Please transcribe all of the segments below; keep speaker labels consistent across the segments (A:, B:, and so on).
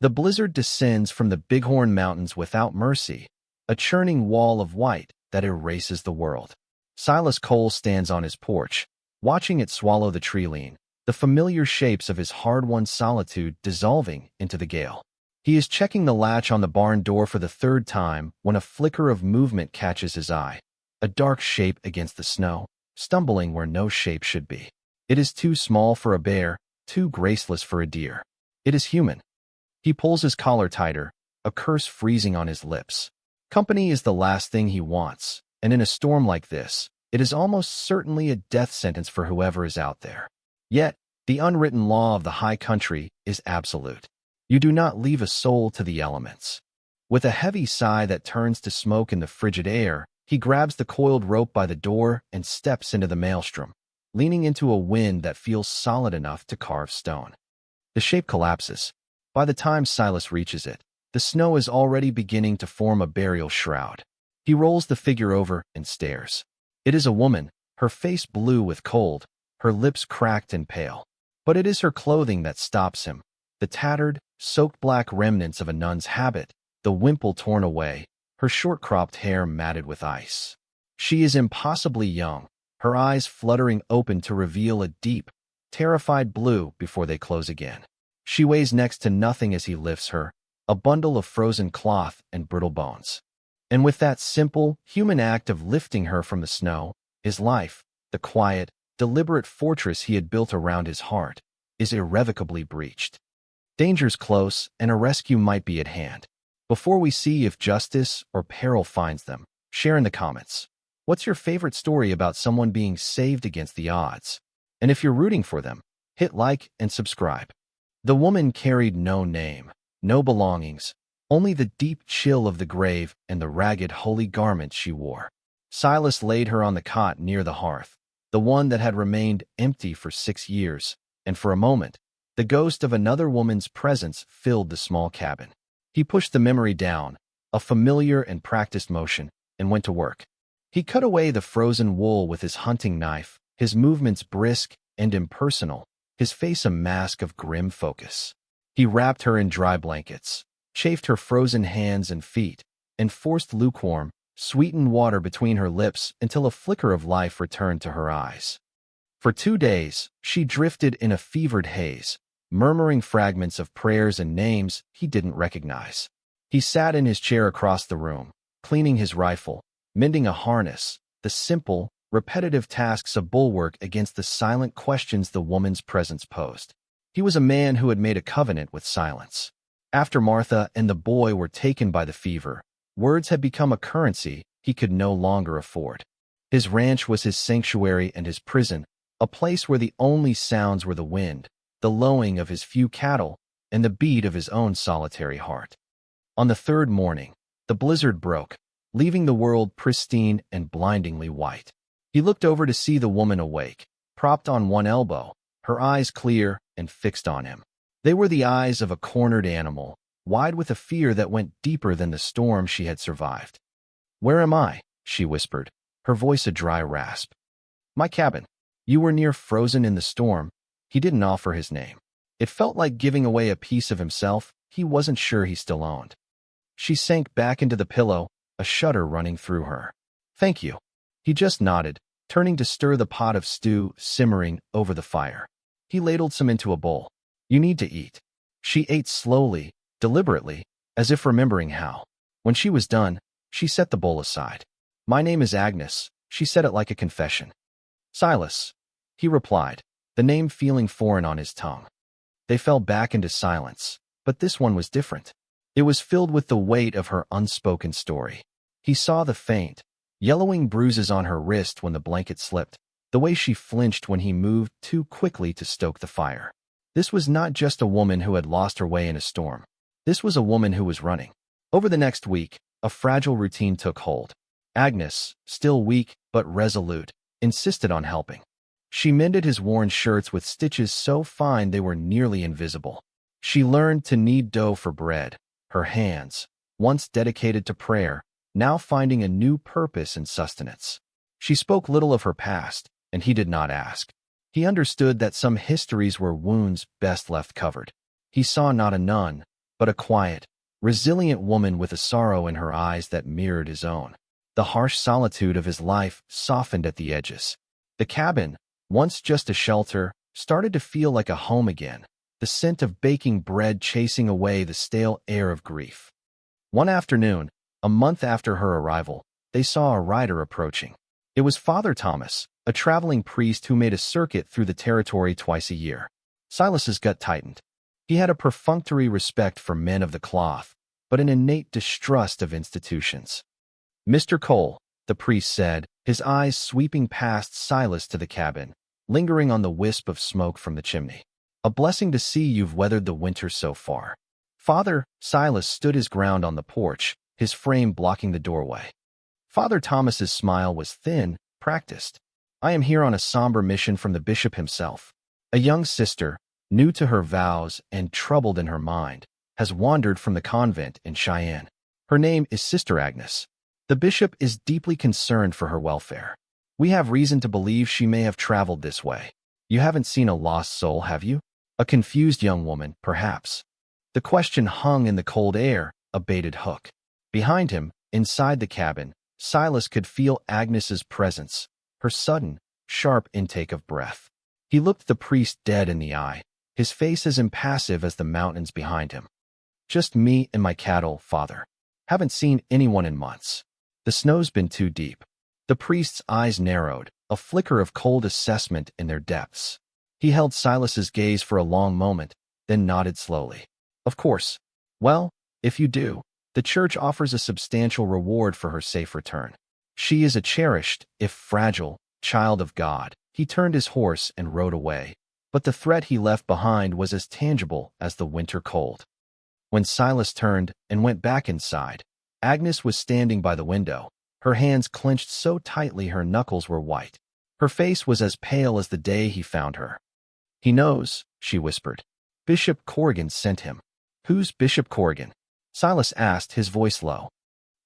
A: The blizzard descends from the Bighorn Mountains without mercy, a churning wall of white that erases the world. Silas Cole stands on his porch, watching it swallow the tree-line, the familiar shapes of his hard-won solitude dissolving into the gale. He is checking the latch on the barn door for the third time when a flicker of movement catches his eye. A dark shape against the snow, stumbling where no shape should be. It is too small for a bear, too graceless for a deer. It is human. He pulls his collar tighter, a curse freezing on his lips. Company is the last thing he wants, and in a storm like this, it is almost certainly a death sentence for whoever is out there. Yet, the unwritten law of the high country is absolute. You do not leave a soul to the elements. With a heavy sigh that turns to smoke in the frigid air, he grabs the coiled rope by the door and steps into the maelstrom, leaning into a wind that feels solid enough to carve stone. The shape collapses. By the time Silas reaches it, the snow is already beginning to form a burial shroud. He rolls the figure over and stares. It is a woman, her face blue with cold, her lips cracked and pale. But it is her clothing that stops him. The tattered, soaked black remnants of a nun's habit, the wimple torn away, her short-cropped hair matted with ice. She is impossibly young, her eyes fluttering open to reveal a deep, terrified blue before they close again. She weighs next to nothing as he lifts her, a bundle of frozen cloth and brittle bones. And with that simple, human act of lifting her from the snow, his life, the quiet, deliberate fortress he had built around his heart, is irrevocably breached. Danger's close, and a rescue might be at hand. Before we see if justice or peril finds them, share in the comments. What's your favorite story about someone being saved against the odds? And if you're rooting for them, hit like and subscribe. The woman carried no name, no belongings, only the deep chill of the grave and the ragged holy garments she wore. Silas laid her on the cot near the hearth, the one that had remained empty for 6 years, and for a moment, the ghost of another woman's presence filled the small cabin. He pushed the memory down, a familiar and practiced motion, and went to work. He cut away the frozen wool with his hunting knife, his movements brisk and impersonal, his face a mask of grim focus. He wrapped her in dry blankets, chafed her frozen hands and feet, and forced lukewarm, sweetened water between her lips until a flicker of life returned to her eyes. For 2 days, she drifted in a fevered haze, murmuring fragments of prayers and names he didn't recognize. He sat in his chair across the room, cleaning his rifle, mending a harness, the simple, repetitive tasks of bulwark against the silent questions the woman's presence posed. He was a man who had made a covenant with silence. After Martha and the boy were taken by the fever, words had become a currency he could no longer afford. His ranch was his sanctuary and his prison, a place where the only sounds were the wind, the lowing of his few cattle, and the beat of his own solitary heart. On the 3rd morning, the blizzard broke, leaving the world pristine and blindingly white. He looked over to see the woman awake, propped on one elbow, her eyes clear and fixed on him. They were the eyes of a cornered animal, wide with a fear that went deeper than the storm she had survived. "Where am I?" she whispered, her voice a dry rasp. "My cabin. You were near frozen in the storm." He didn't offer his name. It felt like giving away a piece of himself he wasn't sure he still owned. She sank back into the pillow, a shudder running through her. "Thank you." He just nodded, turning to stir the pot of stew simmering over the fire. He ladled some into a bowl. "You need to eat." She ate slowly, deliberately, as if remembering how. When she was done, she set the bowl aside. "My name is Agnes," she said it like a confession. "Silas," he replied, the name feeling foreign on his tongue. They fell back into silence, but this one was different. It was filled with the weight of her unspoken story. He saw the faint, yellowing bruises on her wrist when the blanket slipped, the way she flinched when he moved too quickly to stoke the fire. This was not just a woman who had lost her way in a storm. This was a woman who was running. Over the next week, a fragile routine took hold. Agnes, still weak but resolute, insisted on helping. She mended his worn shirts with stitches so fine they were nearly invisible. She learned to knead dough for bread, her hands, once dedicated to prayer, now finding a new purpose in sustenance. She spoke little of her past, and he did not ask. He understood that some histories were wounds best left covered. He saw not a nun, but a quiet, resilient woman with a sorrow in her eyes that mirrored his own. The harsh solitude of his life softened at the edges. The cabin, once just a shelter, started to feel like a home again, the scent of baking bread chasing away the stale air of grief. One afternoon, a month after her arrival, they saw a rider approaching. It was Father Thomas, a traveling priest who made a circuit through the territory twice a year. Silas's gut tightened. He had a perfunctory respect for men of the cloth, but an innate distrust of institutions. "Mr. Cole," the priest said, his eyes sweeping past Silas to the cabin, lingering on the wisp of smoke from the chimney. "A blessing to see you've weathered the winter so far." Father Silas stood his ground on the porch, his frame blocking the doorway. Father Thomas's smile was thin, practiced. "I am here on a somber mission from the bishop himself. A young sister, new to her vows and troubled in her mind, has wandered from the convent in Cheyenne. Her name is Sister Agnes. The bishop is deeply concerned for her welfare. We have reason to believe she may have traveled this way. You haven't seen a lost soul, have you? A confused young woman, perhaps?" The question hung in the cold air, a baited hook. Behind him, inside the cabin, Silas could feel Agnes's presence, her sudden, sharp intake of breath. He looked the priest dead in the eye, his face as impassive as the mountains behind him. "Just me and my cattle, Father. Haven't seen anyone in months. The snow's been too deep." The priest's eyes narrowed, a flicker of cold assessment in their depths. He held Silas's gaze for a long moment, then nodded slowly. "Of course. Well, if you do, the church offers a substantial reward for her safe return. She is a cherished, if fragile, child of God." He turned his horse and rode away, but the threat he left behind was as tangible as the winter cold. When Silas turned and went back inside, Agnes was standing by the window, her hands clenched so tightly her knuckles were white. Her face was as pale as the day he found her. "He knows," she whispered. "Bishop Corrigan sent him." "Who's Bishop Corrigan?" Silas asked, his voice low.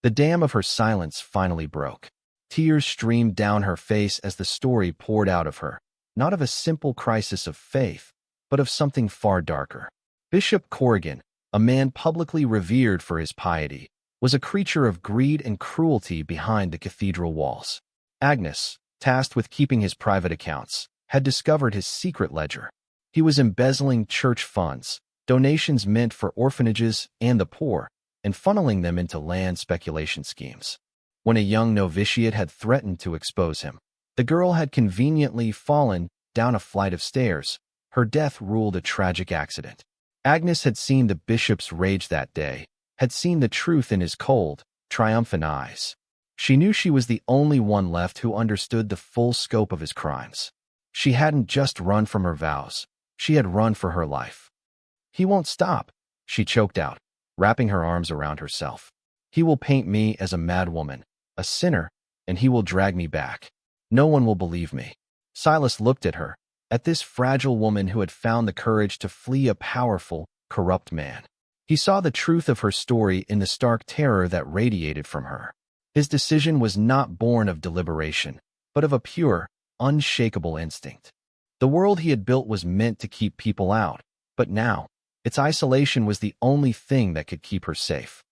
A: The dam of her silence finally broke. Tears streamed down her face as the story poured out of her, not of a simple crisis of faith, but of something far darker. Bishop Corrigan, a man publicly revered for his piety, was a creature of greed and cruelty behind the cathedral walls. Agnes, tasked with keeping his private accounts, had discovered his secret ledger. He was embezzling church funds, donations meant for orphanages and the poor, and funneling them into land speculation schemes. When a young novitiate had threatened to expose him, the girl had conveniently fallen down a flight of stairs. Her death ruled a tragic accident. Agnes had seen the bishop's rage that day, had seen the truth in his cold, triumphant eyes. She knew she was the only one left who understood the full scope of his crimes. She hadn't just run from her vows, she had run for her life. "He won't stop," she choked out, wrapping her arms around herself. "He will paint me as a mad woman, a sinner, and he will drag me back. No one will believe me." Silas looked at her, at this fragile woman who had found the courage to flee a powerful, corrupt man. He saw the truth of her story in the stark terror that radiated from her. His decision was not born of deliberation, but of a pure, unshakable instinct. The world he had built was meant to keep people out, but now, its isolation was the only thing that could keep her safe.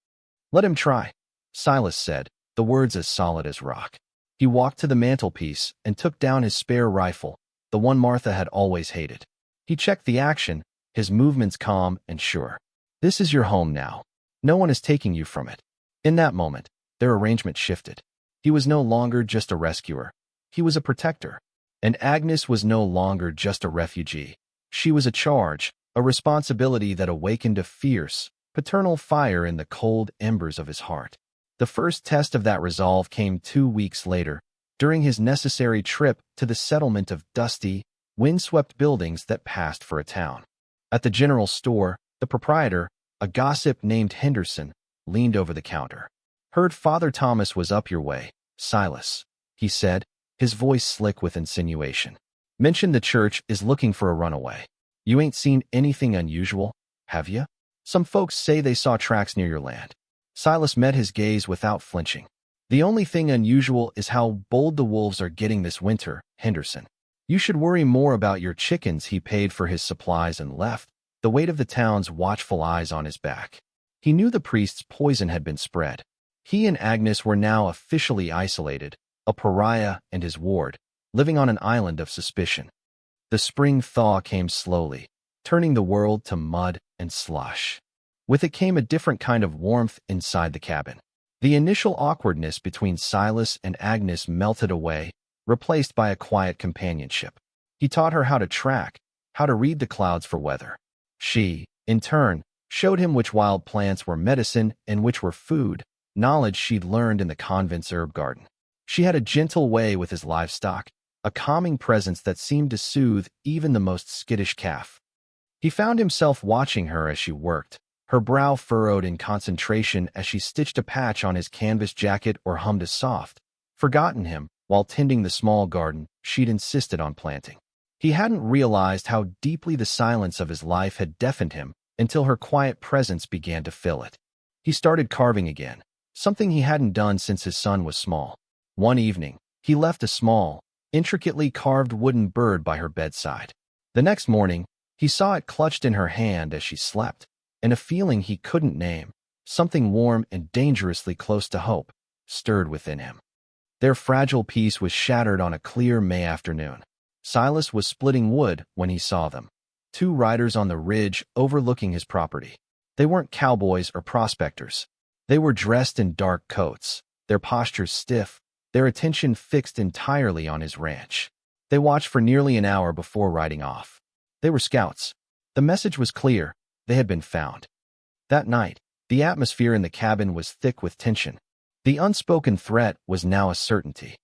A: "Let him try," Silas said, the words as solid as rock. He walked to the mantelpiece and took down his spare rifle, the one Martha had always hated. He checked the action, his movements calm and sure. "This is your home now. No one is taking you from it." In that moment, their arrangement shifted. He was no longer just a rescuer. He was a protector. And Agnes was no longer just a refugee. She was a charge, a responsibility that awakened a fierce, paternal fire in the cold embers of his heart. The first test of that resolve came 2 weeks later, during his necessary trip to the settlement of dusty, windswept buildings that passed for a town. At the general store, the proprietor, a gossip named Henderson, leaned over the counter. "Heard Father Thomas was up your way, Silas," he said, his voice slick with insinuation. "Mentioned the church is looking for a runaway. You ain't seen anything unusual, have you? Some folks say they saw tracks near your land." Silas met his gaze without flinching. "The only thing unusual is how bold the wolves are getting this winter, Henderson. You should worry more about your chickens." He paid for his supplies and left, the weight of the town's watchful eyes on his back. He knew the priest's poison had been spread. He and Agnes were now officially isolated, a pariah and his ward, living on an island of suspicion. The spring thaw came slowly, turning the world to mud and slush. With it came a different kind of warmth inside the cabin. The initial awkwardness between Silas and Agnes melted away, replaced by a quiet companionship. He taught her how to track, how to read the clouds for weather. She, in turn, showed him which wild plants were medicine and which were food, knowledge she'd learned in the convent's herb garden. She had a gentle way with his livestock, a calming presence that seemed to soothe even the most skittish calf. He found himself watching her as she worked, her brow furrowed in concentration as she stitched a patch on his canvas jacket or hummed a soft, forgotten hymn while tending the small garden she'd insisted on planting. He hadn't realized how deeply the silence of his life had deafened him until her quiet presence began to fill it. He started carving again, something he hadn't done since his son was small. One evening, he left a small, intricately carved wooden bird by her bedside. The next morning, he saw it clutched in her hand as she slept, and a feeling he couldn't name, something warm and dangerously close to hope, stirred within him. Their fragile peace was shattered on a clear May afternoon. Silas was splitting wood when he saw them, two riders on the ridge overlooking his property. They weren't cowboys or prospectors. They were dressed in dark coats, their postures stiff, their attention fixed entirely on his ranch. They watched for nearly an hour before riding off. They were scouts. The message was clear. They had been found. That night, the atmosphere in the cabin was thick with tension. The unspoken threat was now a certainty.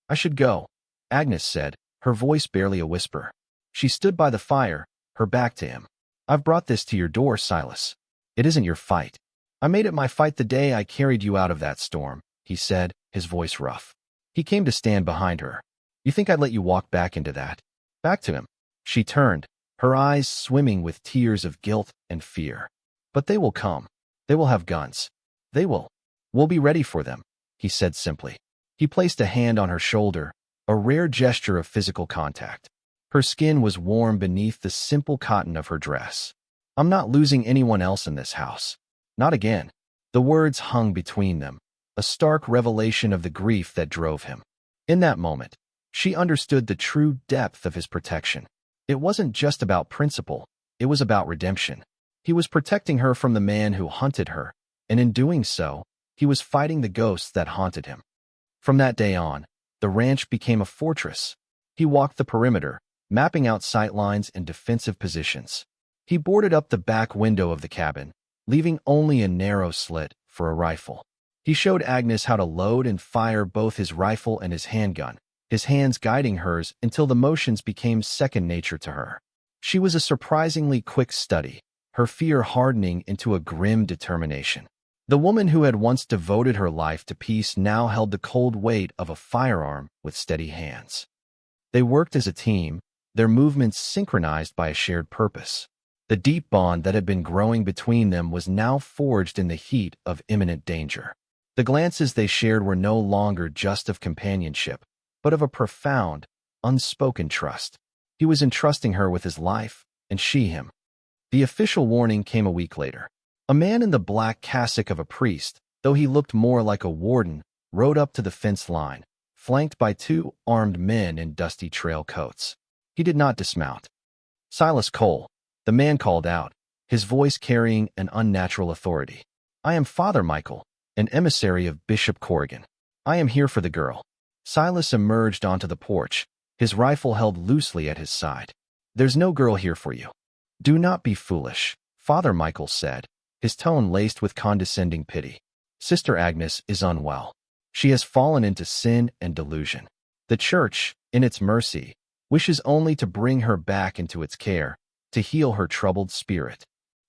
A: "I should go," Agnes said, her voice barely a whisper. She stood by the fire, her back to him. "I've brought this to your door, Silas. It isn't your fight. I made it my fight the day I carried you out of that storm," he said, his voice rough. He came to stand behind her. "You think I'd let you walk back into that?" Back to him. She turned, her eyes swimming with tears of guilt and fear. "But they will come. They will have guns. They will. We'll be ready for them," he said simply. He placed a hand on her shoulder, a rare gesture of physical contact. Her skin was warm beneath the simple cotton of her dress. "I'm not losing anyone else in this house. Not again." The words hung between them, a stark revelation of the grief that drove him. In that moment, she understood the true depth of his protection. It wasn't just about principle, it was about redemption. He was protecting her from the man who hunted her, and in doing so, he was fighting the ghosts that haunted him. From that day on, the ranch became a fortress. He walked the perimeter, mapping out sightlines and defensive positions. He boarded up the back window of the cabin, leaving only a narrow slit for a rifle. He showed Agnes how to load and fire both his rifle and his handgun, his hands guiding hers until the motions became second nature to her. She was a surprisingly quick study, her fear hardening into a grim determination. The woman who had once devoted her life to peace now held the cold weight of a firearm with steady hands. They worked as a team, their movements synchronized by a shared purpose. The deep bond that had been growing between them was now forged in the heat of imminent danger. The glances they shared were no longer just of companionship, but of a profound, unspoken trust. He was entrusting her with his life, and she him. The official warning came a week later. A man in the black cassock of a priest, though he looked more like a warden, rode up to the fence line, flanked by two armed men in dusty trail coats. He did not dismount. "Silas Cole," the man called out, his voice carrying an unnatural authority. "I am Father Michael, an emissary of Bishop Corrigan. I am here for the girl." Silas emerged onto the porch, his rifle held loosely at his side. "There's no girl here for you." "Do not be foolish," Father Michael said, his tone laced with condescending pity. "Sister Agnes is unwell. She has fallen into sin and delusion. The Church, in its mercy, wishes only to bring her back into its care, to heal her troubled spirit."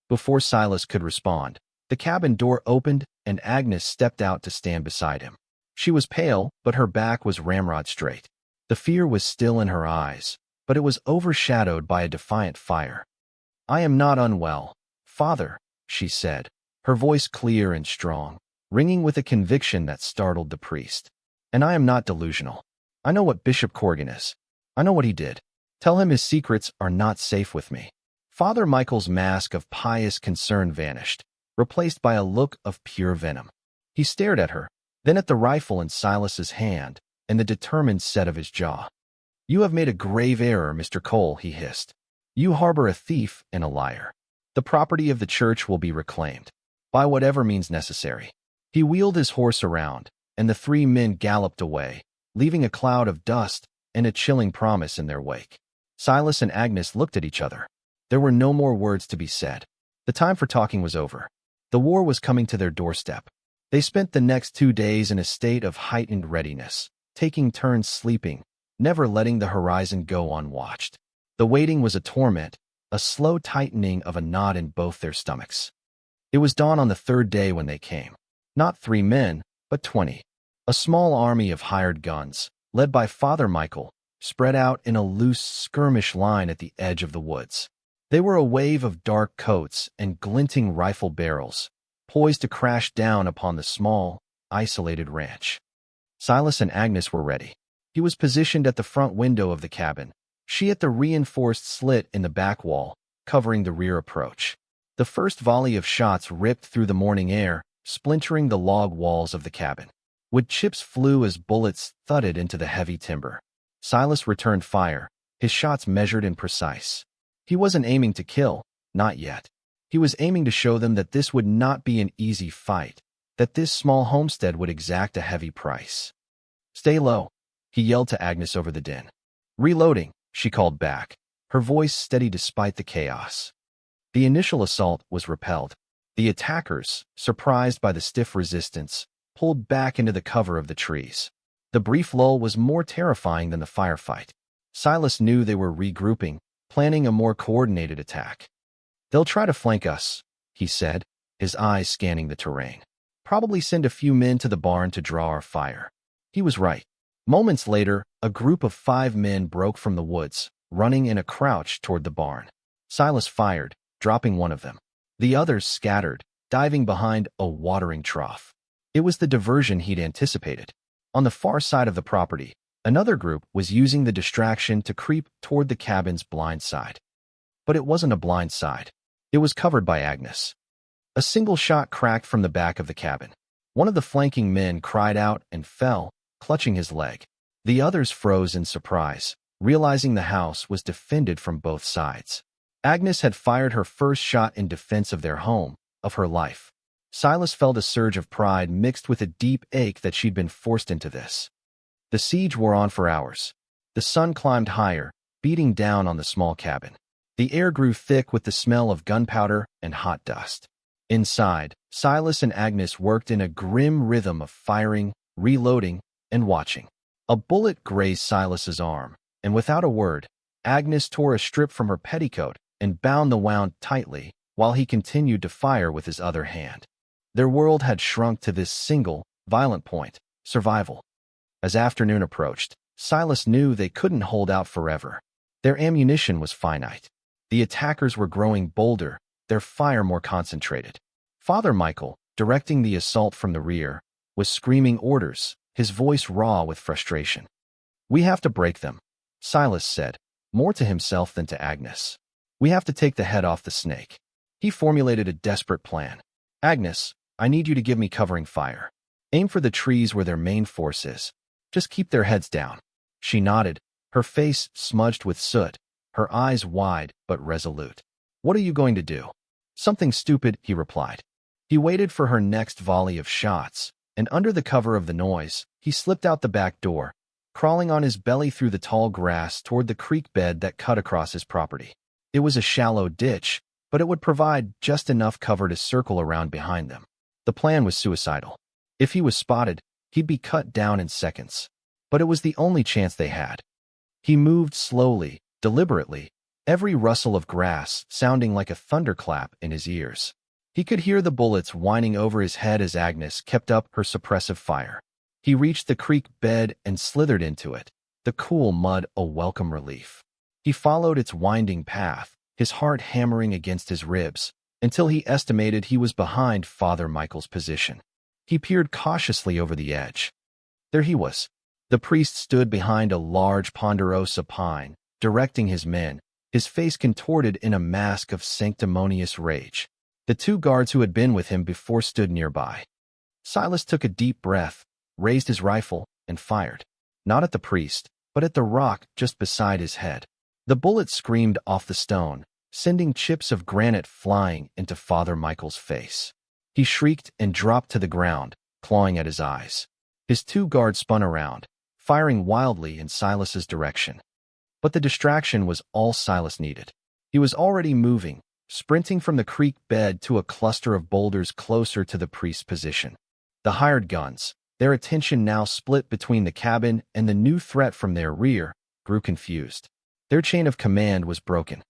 A: Before Silas could respond, the cabin door opened and Agnes stepped out to stand beside him. She was pale, but her back was ramrod straight. The fear was still in her eyes, but it was overshadowed by a defiant fire. "I am not unwell, Father," she said, her voice clear and strong, ringing with a conviction that startled the priest. "And I am not delusional. I know what Bishop Corrigan is. I know what he did. Tell him his secrets are not safe with me." Father Michael's mask of pious concern vanished, replaced by a look of pure venom. He stared at her, then at the rifle in Silas's hand, and the determined set of his jaw. "You have made a grave error, Mr. Cole," he hissed. "You harbor a thief and a liar. The property of the church will be reclaimed, by whatever means necessary." He wheeled his horse around, and the three men galloped away, leaving a cloud of dust and a chilling promise in their wake. Silas and Agnes looked at each other. There were no more words to be said. The time for talking was over. The war was coming to their doorstep. They spent the next 2 days in a state of heightened readiness, taking turns sleeping, never letting the horizon go unwatched. The waiting was a torment, a slow tightening of a knot in both their stomachs. It was dawn on the third day when they came. Not 3 men, but 20. A small army of hired guns, led by Father Michael, spread out in a loose skirmish line at the edge of the woods. They were a wave of dark coats and glinting rifle barrels, poised to crash down upon the small, isolated ranch. Silas and Agnes were ready. He was positioned at the front window of the cabin, she at the reinforced slit in the back wall, covering the rear approach. The first volley of shots ripped through the morning air, splintering the log walls of the cabin. Wood chips flew as bullets thudded into the heavy timber. Silas returned fire, his shots measured and precise. He wasn't aiming to kill, not yet. He was aiming to show them that this would not be an easy fight, that this small homestead would exact a heavy price. "Stay low," he yelled to Agnes over the din. "Reloading," she called back, her voice steady despite the chaos. The initial assault was repelled. The attackers, surprised by the stiff resistance, pulled back into the cover of the trees. The brief lull was more terrifying than the firefight. Silas knew they were regrouping, planning a more coordinated attack. "They'll try to flank us," he said, his eyes scanning the terrain. "Probably send a few men to the barn to draw our fire." He was right. Moments later, a group of 5 men broke from the woods, running in a crouch toward the barn. Silas fired, dropping one of them. The others scattered, diving behind a watering trough. It was the diversion he'd anticipated. On the far side of the property, another group was using the distraction to creep toward the cabin's blind side. But it wasn't a blind side. It was covered by Agnes. A single shot cracked from the back of the cabin. One of the flanking men cried out and fell, clutching his leg. The others froze in surprise, realizing the house was defended from both sides. Agnes had fired her first shot in defense of their home, of her life. Silas felt a surge of pride mixed with a deep ache that she'd been forced into this. The siege wore on for hours. The sun climbed higher, beating down on the small cabin. The air grew thick with the smell of gunpowder and hot dust. Inside, Silas and Agnes worked in a grim rhythm of firing, reloading, and watching. A bullet grazed Silas's arm, and without a word, Agnes tore a strip from her petticoat and bound the wound tightly, while he continued to fire with his other hand. Their world had shrunk to this single, violent point: survival. As afternoon approached, Silas knew they couldn't hold out forever. Their ammunition was finite. The attackers were growing bolder, their fire more concentrated. Father Michael, directing the assault from the rear, was screaming orders, his voice raw with frustration. "We have to break them," Silas said, more to himself than to Agnes. "We have to take the head off the snake." He formulated a desperate plan. "Agnes, I need you to give me covering fire. Aim for the trees where their main force is. Just keep their heads down." She nodded, her face smudged with soot, her eyes wide but resolute. "What are you going to do?" "Something stupid," he replied. He waited for her next volley of shots, and under the cover of the noise, he slipped out the back door, crawling on his belly through the tall grass toward the creek bed that cut across his property. It was a shallow ditch, but it would provide just enough cover to circle around behind them. The plan was suicidal. If he was spotted, he'd be cut down in seconds. But it was the only chance they had. He moved slowly, deliberately, every rustle of grass sounding like a thunderclap in his ears. He could hear the bullets whining over his head as Agnes kept up her suppressive fire. He reached the creek bed and slithered into it, the cool mud a welcome relief. He followed its winding path, his heart hammering against his ribs, until he estimated he was behind Father Michael's position. He peered cautiously over the edge. There he was. The priest stood behind a large ponderosa pine, directing his men, his face contorted in a mask of sanctimonious rage. The two guards who had been with him before stood nearby. Silas took a deep breath, raised his rifle, and fired. Not at the priest, but at the rock just beside his head. The bullet screamed off the stone, sending chips of granite flying into Father Michael's face. He shrieked and dropped to the ground, clawing at his eyes. His two guards spun around, firing wildly in Silas's direction. But the distraction was all Silas needed. He was already moving, sprinting from the creek bed to a cluster of boulders closer to the priest's position. The hired guns, their attention now split between the cabin and the new threat from their rear, grew confused. Their chain of command was broken.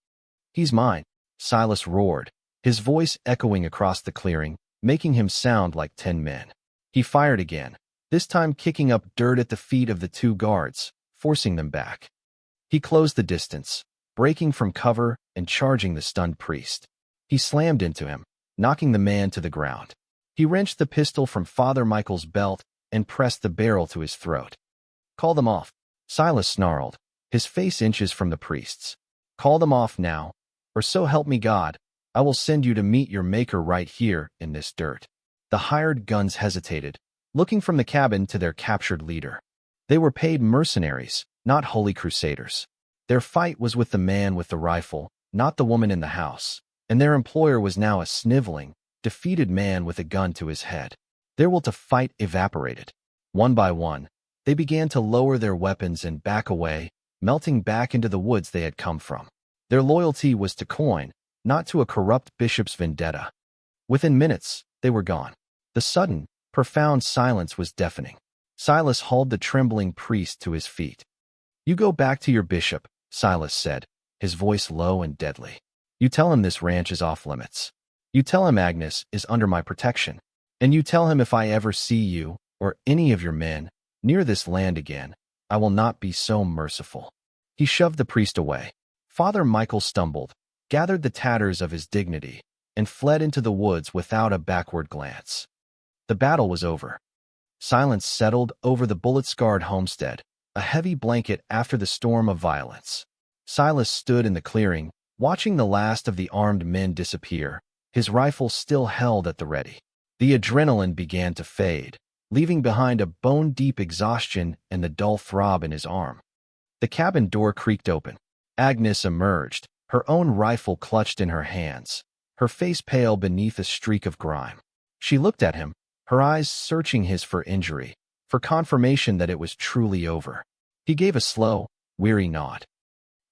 A: "He's mine," Silas roared, his voice echoing across the clearing, making him sound like 10 men. He fired again, this time kicking up dirt at the feet of the two guards, forcing them back. He closed the distance, breaking from cover and charging the stunned priest. He slammed into him, knocking the man to the ground. He wrenched the pistol from Father Michael's belt and pressed the barrel to his throat. "Call them off," Silas snarled, his face inches from the priest's. "Call them off now, or so help me God, I will send you to meet your maker right here in this dirt." The hired guns hesitated, looking from the cabin to their captured leader. They were paid mercenaries, not holy crusaders. Their fight was with the man with the rifle, not the woman in the house, and their employer was now a sniveling, defeated man with a gun to his head. Their will to fight evaporated. One by one, they began to lower their weapons and back away, melting back into the woods they had come from. Their loyalty was to coin, not to a corrupt bishop's vendetta. Within minutes, they were gone. The sudden, profound silence was deafening. Silas hauled the trembling priest to his feet. "You go back to your bishop," Silas said, his voice low and deadly. "You tell him this ranch is off limits. You tell him Agnes is under my protection. And you tell him if I ever see you, or any of your men, near this land again, I will not be so merciful." He shoved the priest away. Father Michael stumbled, gathered the tatters of his dignity, and fled into the woods without a backward glance. The battle was over. Silence settled over the bullet-scarred homestead, a heavy blanket after the storm of violence. Silas stood in the clearing, watching the last of the armed men disappear, his rifle still held at the ready. The adrenaline began to fade, leaving behind a bone-deep exhaustion and the dull throb in his arm. The cabin door creaked open. Agnes emerged, her own rifle clutched in her hands, her face pale beneath a streak of grime. She looked at him, her eyes searching his for injury, for confirmation that it was truly over. He gave a slow, weary nod.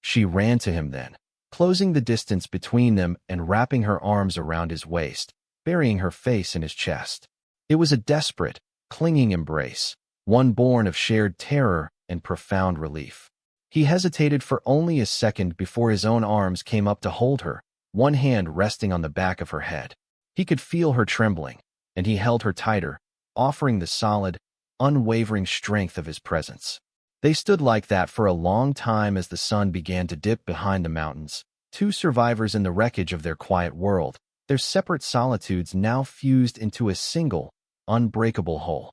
A: She ran to him then, closing the distance between them and wrapping her arms around his waist, burying her face in his chest. It was a desperate, clinging embrace, one born of shared terror and profound relief. He hesitated for only a second before his own arms came up to hold her, one hand resting on the back of her head. He could feel her trembling, and he held her tighter, offering the solid, unwavering strength of his presence. They stood like that for a long time as the sun began to dip behind the mountains, two survivors in the wreckage of their quiet world, their separate solitudes now fused into a single, unbreakable whole.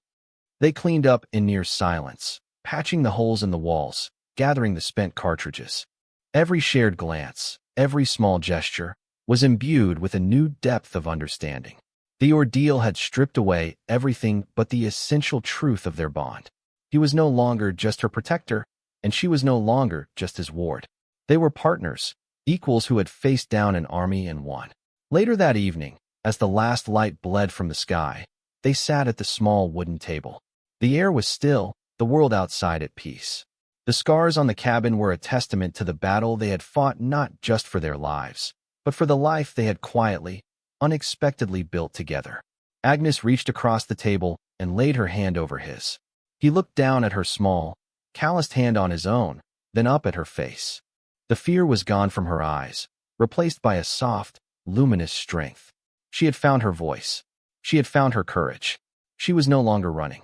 A: They cleaned up in near silence, patching the holes in the walls, gathering the spent cartridges. Every shared glance, every small gesture, was imbued with a new depth of understanding. The ordeal had stripped away everything but the essential truth of their bond. He was no longer just her protector, and she was no longer just his ward. They were partners, equals who had faced down an army and won. Later that evening, as the last light bled from the sky, they sat at the small wooden table. The air was still, the world outside at peace. The scars on the cabin were a testament to the battle they had fought not just for their lives, but for the life they had quietly, unexpectedly built together. Agnes reached across the table and laid her hand over his. He looked down at her small, calloused hand on his own, then up at her face. The fear was gone from her eyes, replaced by a soft, luminous strength. She had found her voice. She had found her courage. She was no longer running.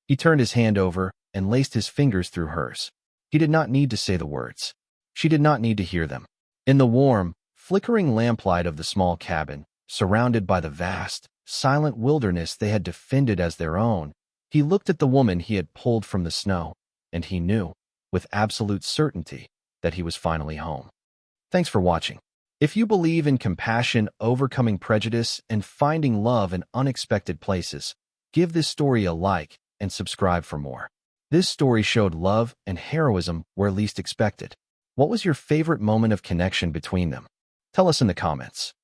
A: He turned his hand over and laced his fingers through hers. He did not need to say the words. She did not need to hear them. In the warm, flickering lamplight of the small cabin, surrounded by the vast, silent wilderness they had defended as their own, he looked at the woman he had pulled from the snow, and he knew, with absolute certainty, that he was finally home. Thanks for watching. If you believe in compassion, overcoming prejudice, and finding love in unexpected places, give this story a like and subscribe for more. This story showed love and heroism where least expected. What was your favorite moment of connection between them? Tell us in the comments.